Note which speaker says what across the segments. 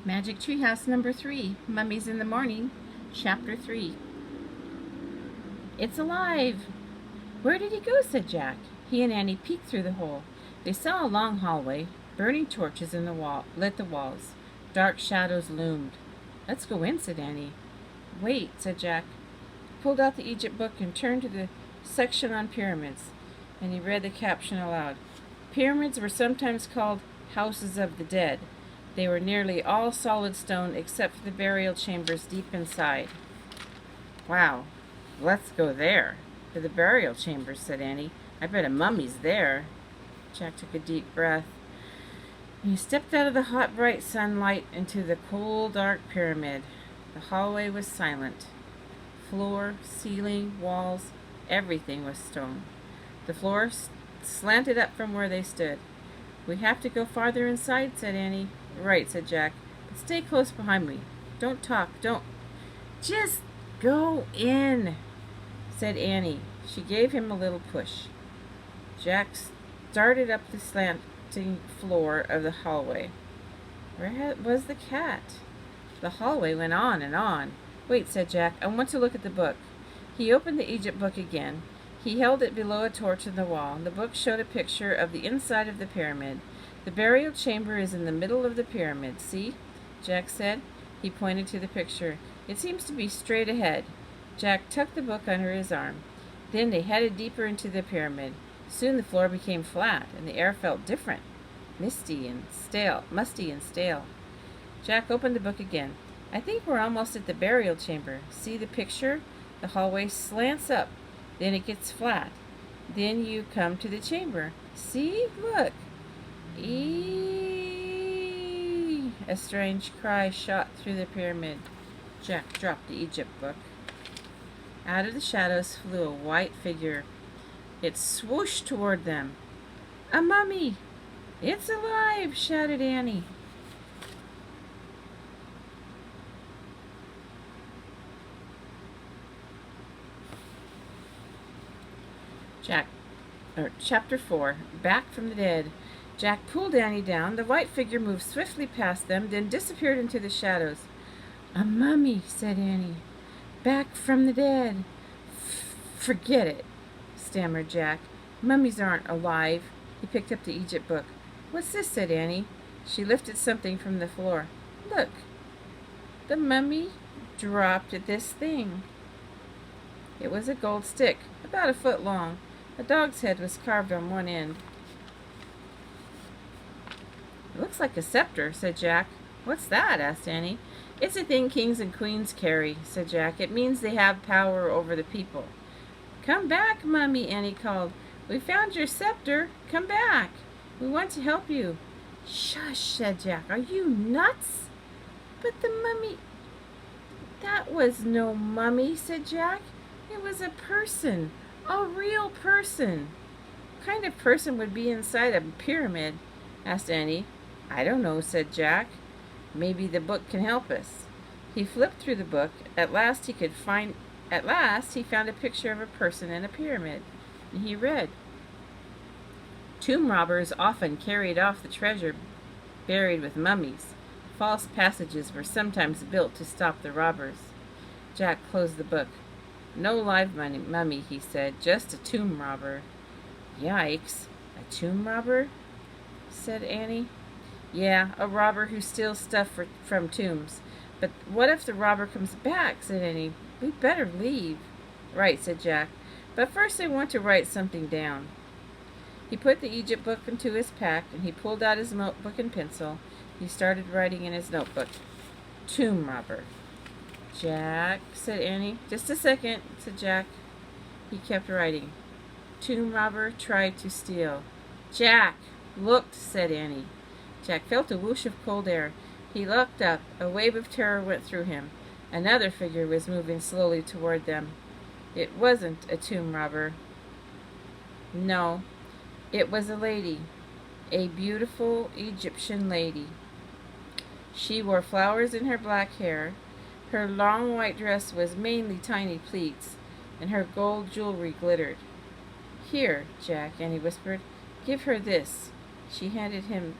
Speaker 1: Magic Treehouse number 3, Mummies in the Morning, Chapter 3. It's alive! Where did he go? Said Jack. He and Annie peeked through the hole. They saw a long hallway. Burning torches in the wall lit the walls. Dark shadows loomed. Let's go in, said Annie. Wait, said Jack. He pulled out the Egypt book and turned to the section on pyramids, and he read the caption aloud. Pyramids were sometimes called houses of the dead. They were nearly all solid stone except for the burial chambers deep inside. Wow, let's go there. To the burial chambers, said Annie. I bet a mummy's there. Jack took a deep breath. He stepped out of the hot, bright sunlight into the cold, dark pyramid. The hallway was silent. Floor, ceiling, walls, everything was stone. The floor slanted up from where they stood. We have to go farther inside, said Annie. Right, said Jack. But stay close behind me. Don't talk. Don't. Just go in, said Annie. She gave him a little push. Jack started up the slanting floor of the hallway. Where was the cat? The hallway went on and on. Wait, said Jack. I want to look at the book. He opened the Egypt book again. He held it below a torch in the wall. The book showed a picture of the inside of the pyramid. The burial chamber is in the middle of the pyramid. See? Jack said. He pointed to the picture. It seems to be straight ahead. Jack tucked the book under his arm. Then they headed deeper into the pyramid. Soon the floor became flat, and the air felt different, musty and stale. Jack opened the book again. I think we're almost at the burial chamber. See the picture? The hallway slants up. Then it gets flat. Then you come to the chamber. See? Look. Eee! A strange cry shot through the pyramid. Jack dropped the Egypt book. Out of the shadows flew a white figure. It swooshed toward them. A mummy! It's alive! Shouted Annie. Chapter 4. Back from the dead. Jack pulled Annie down. The white figure moved swiftly past them, then disappeared into the shadows. A mummy, said Annie. Back from the dead. Forget it, stammered Jack. Mummies aren't alive. He picked up the Egypt book. What's this? Said Annie. She lifted something from the floor. Look. The mummy dropped this thing. It was a gold stick, about a foot long. A dog's head was carved on one end. It looks like a scepter, said Jack. What's that? Asked Annie. It's a thing kings and queens carry, said Jack. It means they have power over the people. Come back, Mummy, Annie called. We found your scepter. Come back. We want to help you. Shush, said Jack. Are you nuts? But the mummy... That was no mummy, said Jack. It was a person. A real person. What kind of person would be inside a pyramid? Asked Annie. I don't know, said Jack. Maybe the book can help us. He flipped through the book. At last he found a picture of a person in a pyramid. And he read, Tomb robbers often carried off the treasure buried with mummies. False passages were sometimes built to stop the robbers. Jack closed the book. No live mummy, he said, just a tomb robber. Yikes, a tomb robber? Said Annie. Yeah, a robber who steals stuff from tombs. But what if the robber comes back? Said Annie. We'd better leave. Right, said Jack. But first I want to write something down. He put the Egypt book into his pack, and he pulled out his notebook and pencil. He started writing in his notebook. Tomb robber. Jack, said Annie. Just a second, said Jack. He kept writing. Tomb robber tried to steal. Jack, looked, said Annie. Jack felt a whoosh of cold air. He looked up. A wave of terror went through him. Another figure was moving slowly toward them. It wasn't a tomb robber. No, it was a lady. A beautiful Egyptian lady. She wore flowers in her black hair. Her long white dress was mainly tiny pleats, and her gold jewelry glittered. Here, Jack, Annie whispered. Give her this. She handed him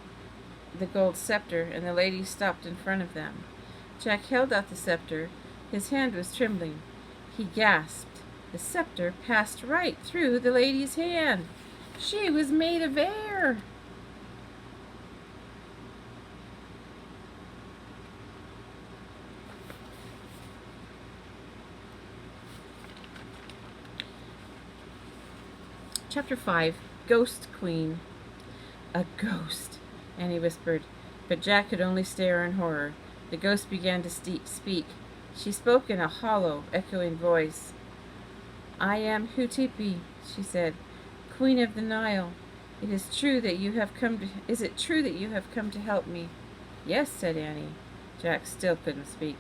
Speaker 1: the gold scepter, and the lady stopped in front of them. Jack held out the scepter. His hand was trembling. He gasped. The scepter passed right through the lady's hand. She was made of air. Chapter 5, Ghost Queen. A ghost, Annie whispered, but Jack could only stare in horror. The ghost began to speak. She spoke in a hollow, echoing voice. I am Hutipi, she said, Queen of the Nile. Is it true that you have come to help me? Yes, said Annie. Jack still couldn't speak.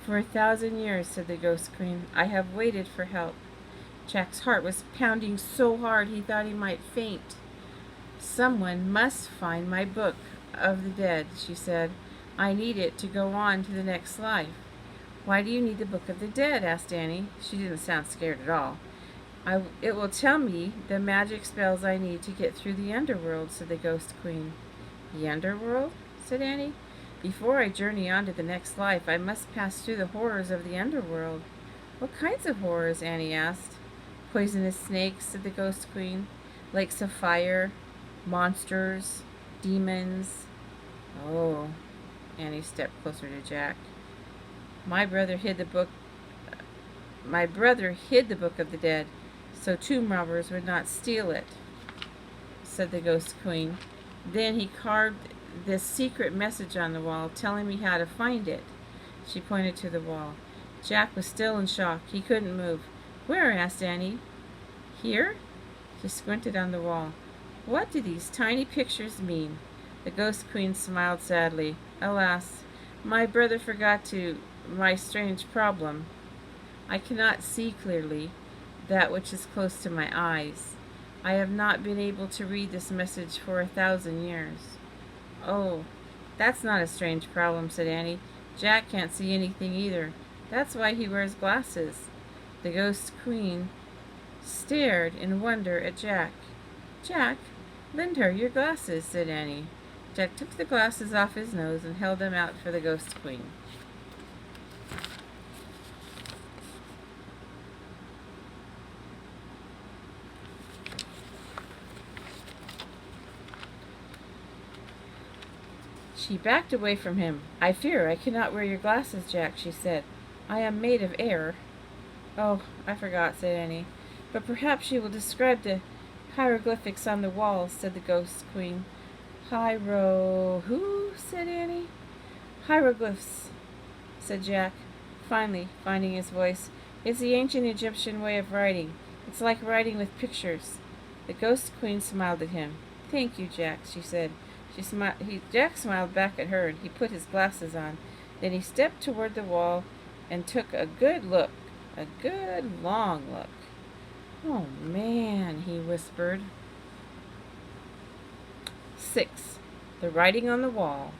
Speaker 1: For 1,000 years, said the Ghost Queen, I have waited for help. Jack's heart was pounding so hard he thought he might faint. Someone must find my book of the dead, she said. I need it to go on to the next life. Why do you need the book of the dead? Asked Annie. She didn't sound scared at all. It will tell me the magic spells I need to get through the underworld, said the Ghost Queen. The underworld? Said Annie. Before I journey on to the next life, I must pass through the horrors of the underworld. What kinds of horrors? Annie asked. Poisonous snakes, said the Ghost Queen. Lakes of fire, monsters, demons. Oh, Annie stepped closer to Jack. My brother hid the book of the dead, so tomb robbers would not steal it, said the Ghost Queen. Then he carved this secret message on the wall, telling me how to find it. She pointed to the wall. Jack was still in shock. He couldn't move. Where? Asked Annie. Here? She squinted on the wall. What do these tiny pictures mean? The Ghost Queen smiled sadly. Alas, my brother forgot my strange problem. I cannot see clearly that which is close to my eyes. I have not been able to read this message for 1,000 years. Oh, that's not a strange problem, said Annie. Jack can't see anything either. That's why he wears glasses. The Ghost Queen stared in wonder at Jack. Jack, lend her your glasses, said Annie. Jack took the glasses off his nose and held them out for the Ghost Queen. She backed away from him. I fear I cannot wear your glasses, Jack, she said. I am made of air. Oh, I forgot, said Annie. But perhaps she will describe the hieroglyphics on the walls, said the Ghost Queen. Who? Said Annie. Hieroglyphs, said Jack, finally finding his voice. It's the ancient Egyptian way of writing. It's like writing with pictures. The Ghost Queen smiled at him. Thank you, Jack, she said. Jack smiled back at her, and he put his glasses on. Then he stepped toward the wall and took a good look, a good long look. Oh, man, he whispered. 6. The writing on the wall.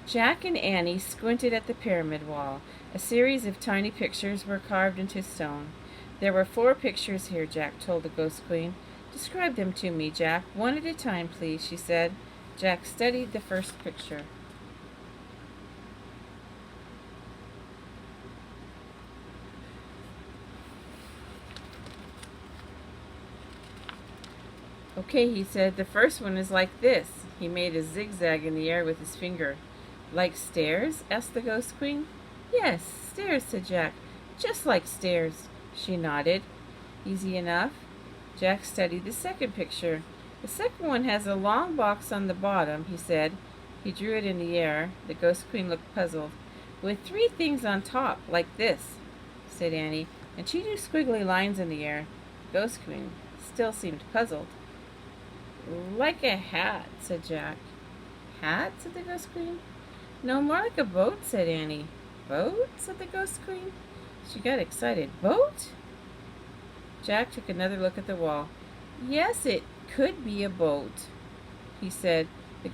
Speaker 1: Jack and Annie squinted at the pyramid wall. A series of tiny pictures were carved into stone. There were 4 pictures here, Jack told the Ghost Queen. Describe them to me, Jack, one at a time, please, she said. Jack studied the first picture. Okay, he said, the first one is like this. He made a zigzag in the air with his finger. Like stairs? Asked the Ghost Queen. Yes, stairs, said Jack. Just like stairs. She nodded. Easy enough. Jack studied the second picture. The second one has a long box on the bottom, he said. He drew it in the air. The Ghost Queen looked puzzled. With 3 things on top, like this, said Annie, and she drew squiggly lines in the air. The Ghost Queen still seemed puzzled. Like a hat, said Jack. Hat? Said the Ghost Queen. No, more like a boat, said Annie. Boat? Said the Ghost Queen. She got excited. Boat? Jack took another look at the wall. Yes, it could be a boat, he said. The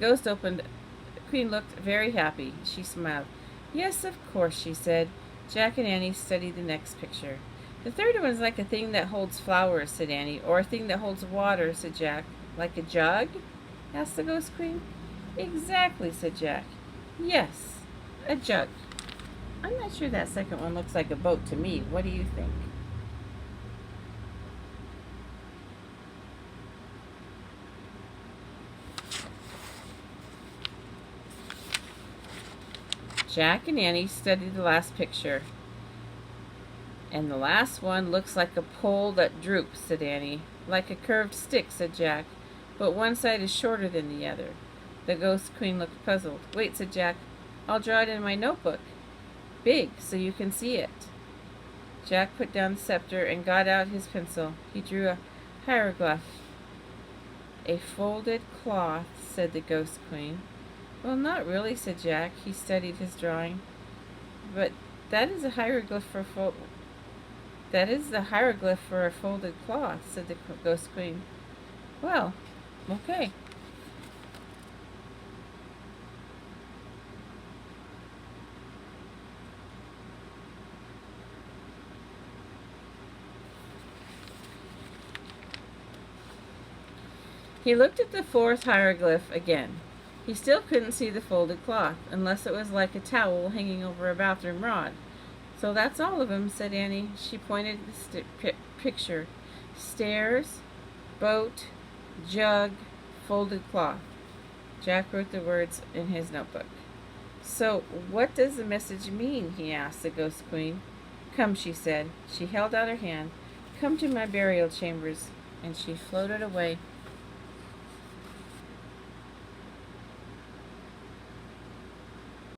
Speaker 1: Queen looked very happy. She smiled. Yes, of course, she said. Jack and Annie studied the next picture. The third one is like a thing that holds flowers, said Annie, or a thing that holds water, said Jack. Like a jug? Asked the Ghost Queen. Exactly, said Jack. Yes, a jug. I'm not sure that second one looks like a boat to me. What do you think? Jack and Annie studied the last picture. And the last one looks like a pole that droops, said Annie. Like a curved stick, said Jack, but one side is shorter than the other. The Ghost Queen looked puzzled. Wait, said Jack, I'll draw it in my notebook. Big, so you can see it. Jack put down the scepter and got out his pencil. He drew a hieroglyph. A folded cloth, said the Ghost Queen. Well, not really, said Jack. He studied his drawing. But that is a hieroglyph for a folded cloth, said the Ghost Queen. Well, okay. He looked at the fourth hieroglyph again. He still couldn't see the folded cloth, unless it was like a towel hanging over a bathroom rod. So that's all of 'em, said Annie. She pointed at the picture. Stairs, boat, jug, folded cloth. Jack wrote the words in his notebook. So, what does the message mean? He asked the Ghost Queen. Come, she said. She held out her hand. Come to my burial chambers. And she floated away.